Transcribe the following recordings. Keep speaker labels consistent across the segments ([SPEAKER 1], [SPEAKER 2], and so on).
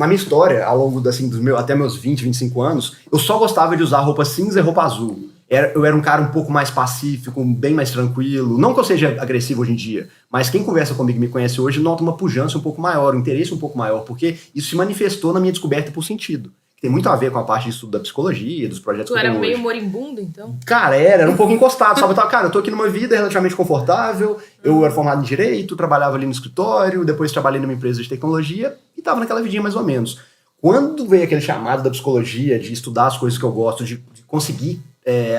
[SPEAKER 1] Na minha história, ao longo até meus 20, 25 anos, eu só gostava de usar roupa cinza e roupa azul. Eu era um cara um pouco mais pacífico, bem mais tranquilo. Não que eu seja agressivo hoje em dia, mas quem conversa comigo e me conhece hoje nota uma pujança um pouco maior, um interesse um pouco maior, porque isso se manifestou na minha descoberta por sentido. Tem muito a ver com a parte de estudo da psicologia, dos projetos que eu tenho hoje.
[SPEAKER 2] Tu era meio moribundo, então?
[SPEAKER 1] Cara, era um pouco encostado, sabe? Cara, eu tô aqui numa vida relativamente confortável, eu era formado em Direito, trabalhava ali no escritório, depois trabalhei numa empresa de tecnologia e tava naquela vidinha mais ou menos. Quando veio aquele chamado da psicologia, de estudar as coisas que eu gosto, de conseguir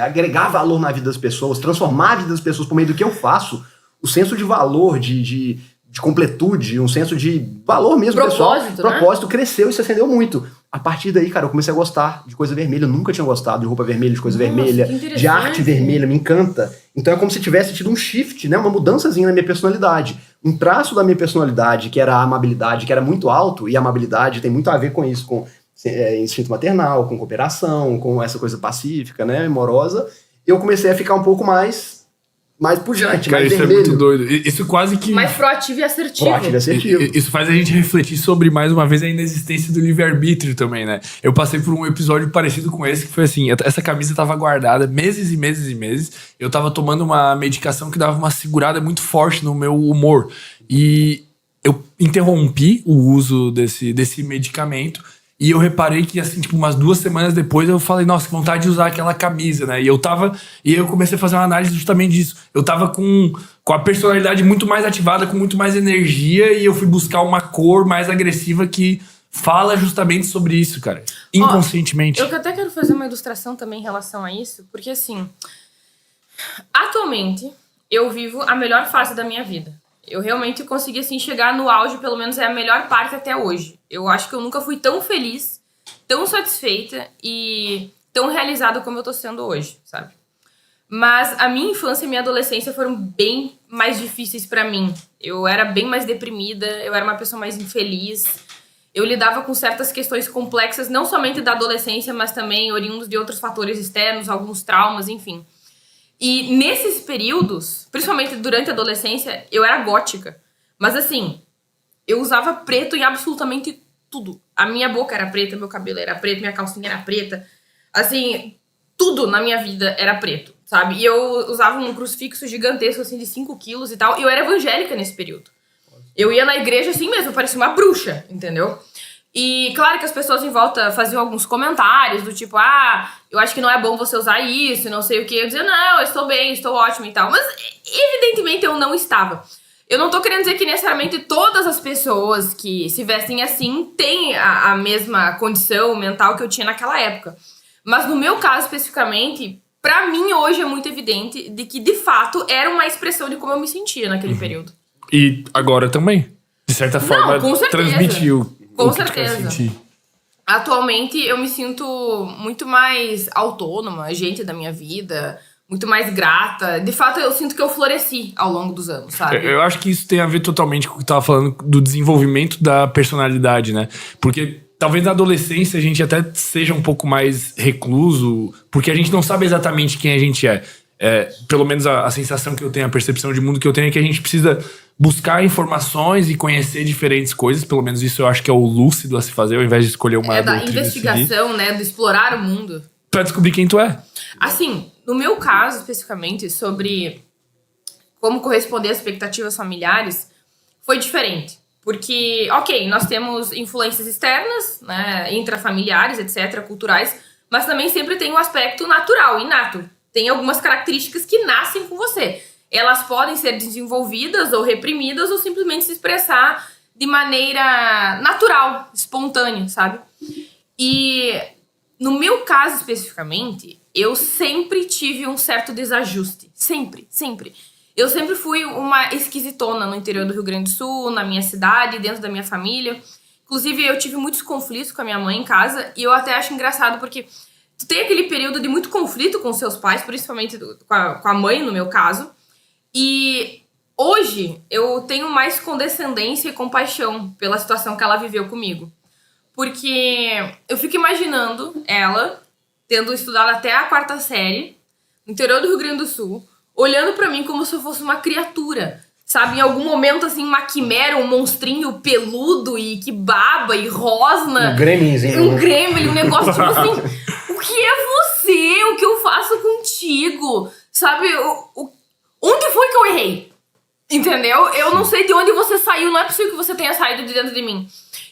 [SPEAKER 1] agregar valor na vida das pessoas, transformar a vida das pessoas por meio do que eu faço, o senso de valor, de completude, um senso de valor mesmo pessoal, propósito, cresceu e se acendeu muito. A partir daí, cara, eu comecei a gostar de coisa vermelha. Eu nunca tinha gostado de roupa vermelha, de coisa vermelha, de arte vermelha, me encanta. Então é como se tivesse tido um shift, né? Uma mudançazinha na minha personalidade. Um traço da minha personalidade, que era a amabilidade, que era muito alto, e a amabilidade tem muito a ver com isso, com instinto maternal, com cooperação, com essa coisa pacífica, né? Amorosa. Eu comecei a ficar um pouco mais pujante,
[SPEAKER 3] cara,
[SPEAKER 1] mais
[SPEAKER 3] isso
[SPEAKER 1] vermelho.
[SPEAKER 3] É muito doido. Isso quase que...
[SPEAKER 2] Mais proativo e assertivo.
[SPEAKER 1] Proativo e assertivo.
[SPEAKER 3] Isso faz a gente refletir sobre, mais uma vez, a inexistência do livre-arbítrio também, né? Eu passei por um episódio parecido com esse, que foi assim, essa camisa tava guardada meses e meses e meses, eu tava tomando uma medicação que dava uma segurada muito forte no meu humor, e eu interrompi o uso desse medicamento, e eu reparei que, assim, tipo, umas 2 semanas depois eu falei, nossa, que vontade de usar aquela camisa, né? E eu comecei a fazer uma análise justamente disso. Eu tava com a personalidade muito mais ativada, com muito mais energia, e eu fui buscar uma cor mais agressiva que fala justamente sobre isso, cara. Inconscientemente.
[SPEAKER 2] Eu até quero fazer uma ilustração também em relação a isso, porque, assim, atualmente eu vivo a melhor fase da minha vida. Eu realmente consegui, assim, chegar no auge, pelo menos é a melhor parte até hoje. Eu acho que eu nunca fui tão feliz, tão satisfeita e tão realizada como eu tô sendo hoje, sabe? Mas a minha infância e minha adolescência foram bem mais difíceis pra mim. Eu era bem mais deprimida, eu era uma pessoa mais infeliz. Eu lidava com certas questões complexas, não somente da adolescência, mas também oriundos de outros fatores externos, alguns traumas, enfim. E nesses períodos, principalmente durante a adolescência, eu era gótica. Mas assim, eu usava preto em absolutamente tudo. A minha boca era preta, meu cabelo era preto, minha calcinha era preta. Assim, tudo na minha vida era preto, sabe? E eu usava um crucifixo gigantesco, assim, de 5 quilos e tal. E eu era evangélica nesse período. Eu ia na igreja assim mesmo, eu parecia uma bruxa, entendeu? E claro que as pessoas em volta faziam alguns comentários do tipo, eu acho que não é bom você usar isso, não sei o que. Eu dizia, não, eu estou bem, estou ótima e tal. Mas evidentemente eu não estava. Eu não tô querendo dizer que necessariamente todas as pessoas que se vestem assim têm a mesma condição mental que eu tinha naquela época. Mas no meu caso especificamente, pra mim hoje é muito evidente de que de fato era uma expressão de como eu me sentia naquele período.
[SPEAKER 3] E agora também, de certa forma, transmitiu.
[SPEAKER 2] Com certeza. Atualmente eu me sinto muito mais autônoma, agente da minha vida, muito mais grata. De fato, eu sinto que eu floresci ao longo dos anos, sabe?
[SPEAKER 3] Eu acho que isso tem a ver totalmente com o que tu tava falando do desenvolvimento da personalidade, né? Porque talvez na adolescência a gente até seja um pouco mais recluso, porque a gente não sabe exatamente quem a gente é. Pelo menos a sensação que eu tenho, a percepção de mundo que eu tenho é que a gente precisa buscar informações e conhecer diferentes coisas. Pelo menos isso eu acho que é o lúcido a se fazer, ao invés de escolher uma doutrina.
[SPEAKER 2] Da investigação, né? De explorar o mundo.
[SPEAKER 3] Pra descobrir quem tu é.
[SPEAKER 2] Assim, no meu caso, especificamente, sobre como corresponder às expectativas familiares, foi diferente. Porque, ok, nós temos influências externas, né? Intrafamiliares, etc., culturais, mas também sempre tem um aspecto natural, inato. Tem algumas características que nascem com você. Elas podem ser desenvolvidas ou reprimidas ou simplesmente se expressar de maneira natural, espontânea, sabe? E no meu caso especificamente, eu sempre tive um certo desajuste. Sempre, sempre. Eu sempre fui uma esquisitona no interior do Rio Grande do Sul, na minha cidade, dentro da minha família. Inclusive, eu tive muitos conflitos com a minha mãe em casa e eu até acho engraçado porque tu tem aquele período de muito conflito com seus pais, principalmente com a mãe, no meu caso. E hoje eu tenho mais condescendência e compaixão pela situação que ela viveu comigo. Porque eu fico imaginando ela, tendo estudado até a 4ª série, no interior do Rio Grande do Sul, olhando pra mim como se eu fosse uma criatura, sabe? Em algum momento, assim, uma quimera, um monstrinho peludo e que baba e rosna.
[SPEAKER 1] Um gremlinzinho.
[SPEAKER 2] Um gremlin, um negócio tipo assim, o que é você? O que eu faço contigo? Sabe? Onde foi que eu errei? Entendeu? Eu não sei de onde você saiu, não é possível que você tenha saído de dentro de mim.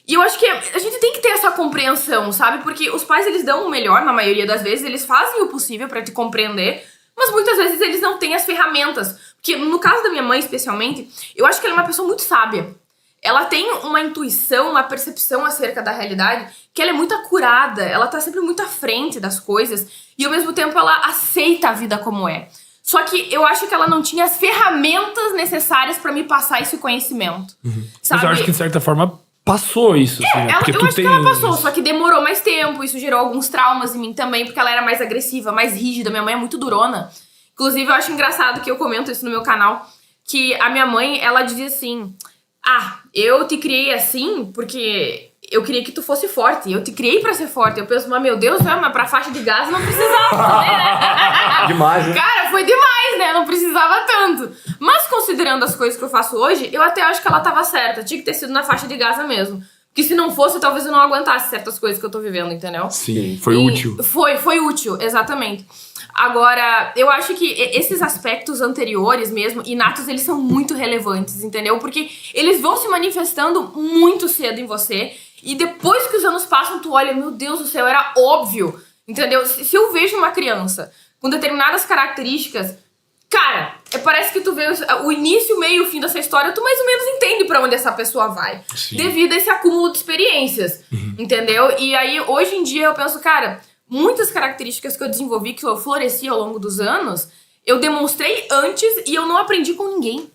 [SPEAKER 2] E eu acho que a gente tem que ter essa compreensão, sabe? Porque os pais, eles dão o melhor, na maioria das vezes, eles fazem o possível pra te compreender, mas muitas vezes eles não têm as ferramentas. Porque no caso da minha mãe, especialmente, eu acho que ela é uma pessoa muito sábia. Ela tem uma intuição, uma percepção acerca da realidade, que ela é muito acurada, ela tá sempre muito à frente das coisas, e ao mesmo tempo ela aceita a vida como é. Só que eu acho que ela não tinha as ferramentas necessárias pra me passar esse conhecimento. Sabe?
[SPEAKER 3] Mas eu acho que, de certa forma, passou isso. Assim, né? Porque
[SPEAKER 2] Eu acho que ela passou, só que demorou mais tempo. Isso gerou alguns traumas em mim também, porque ela era mais agressiva, mais rígida. Minha mãe é muito durona. Inclusive, eu acho engraçado que eu comento isso no meu canal, que a minha mãe, ela dizia assim, eu te criei assim porque eu queria que tu fosse forte. Eu te criei pra ser forte. Eu penso, mas meu Deus, mas pra faixa de gás não precisava fazer, né?
[SPEAKER 1] Demais, né?
[SPEAKER 2] Cara, foi demais, né? Não precisava tanto. Mas considerando as coisas que eu faço hoje, eu até acho que ela tava certa. Tinha que ter sido na faixa de Gaza mesmo. Porque se não fosse, talvez eu não aguentasse certas coisas que eu tô vivendo, entendeu?
[SPEAKER 3] Sim, foi útil.
[SPEAKER 2] Foi útil, exatamente. Agora, eu acho que esses aspectos anteriores mesmo, inatos, eles são muito relevantes, entendeu? Porque eles vão se manifestando muito cedo em você. E depois que os anos passam, tu olha, meu Deus do céu, era óbvio, entendeu? Se eu vejo uma criança com determinadas características, cara, parece que tu vê o início, o meio e o fim dessa história, tu mais ou menos entende pra onde essa pessoa vai. Sim. Devido a esse acúmulo de experiências, entendeu? E aí, hoje em dia, eu penso, cara, muitas características que eu desenvolvi, que eu floresci ao longo dos anos, eu demonstrei antes e eu não aprendi com ninguém.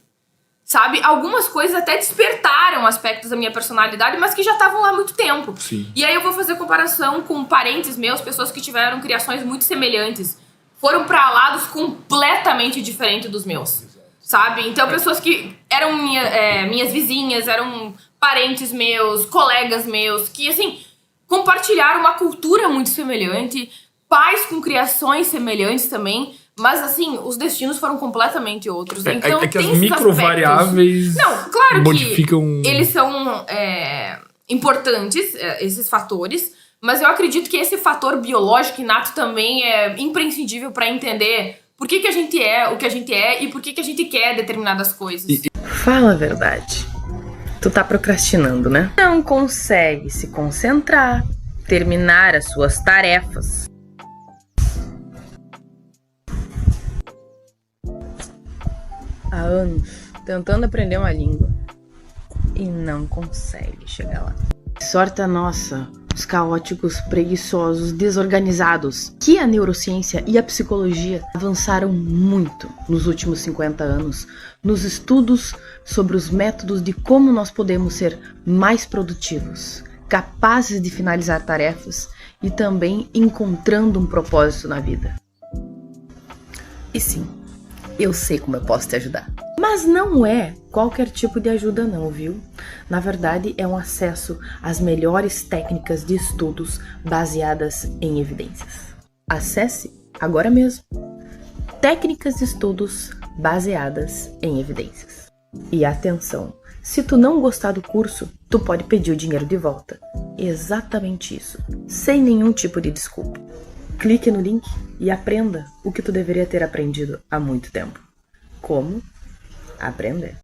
[SPEAKER 2] Sabe? Algumas coisas até despertaram aspectos da minha personalidade, mas que já estavam lá há muito tempo.
[SPEAKER 3] Sim.
[SPEAKER 2] E aí eu vou fazer comparação com parentes meus, pessoas que tiveram criações muito semelhantes. Foram pra lados completamente diferentes dos meus. Sabe? Então, pessoas que eram minhas vizinhas, eram parentes meus, colegas meus, que, assim, compartilharam uma cultura muito semelhante, pais com criações semelhantes também. Mas, assim, os destinos foram completamente outros. Então,
[SPEAKER 3] é que as microvariáveis modificam...
[SPEAKER 2] Que eles são importantes, esses fatores. Mas eu acredito que esse fator biológico inato também é imprescindível para entender por que a gente é o que a gente é e por que a gente quer determinadas coisas.
[SPEAKER 4] Fala a verdade. Tu tá procrastinando, né? Não consegue se concentrar, terminar as suas tarefas. Há anos tentando aprender uma língua e não consegue chegar lá. Sorte a nossa, os caóticos, preguiçosos, desorganizados, que a neurociência e a psicologia avançaram muito nos últimos 50 anos nos estudos sobre os métodos de como nós podemos ser mais produtivos, capazes de finalizar tarefas e também encontrando um propósito na vida. E sim, eu sei como eu posso te ajudar. Mas não é qualquer tipo de ajuda não, viu? Na verdade, é um acesso às melhores técnicas de estudos baseadas em evidências. Acesse agora mesmo. Técnicas de estudos baseadas em evidências. E atenção, se tu não gostar do curso, tu pode pedir o dinheiro de volta. Exatamente isso, sem nenhum tipo de desculpa. Clique no link e aprenda o que tu deveria ter aprendido há muito tempo. Como aprender?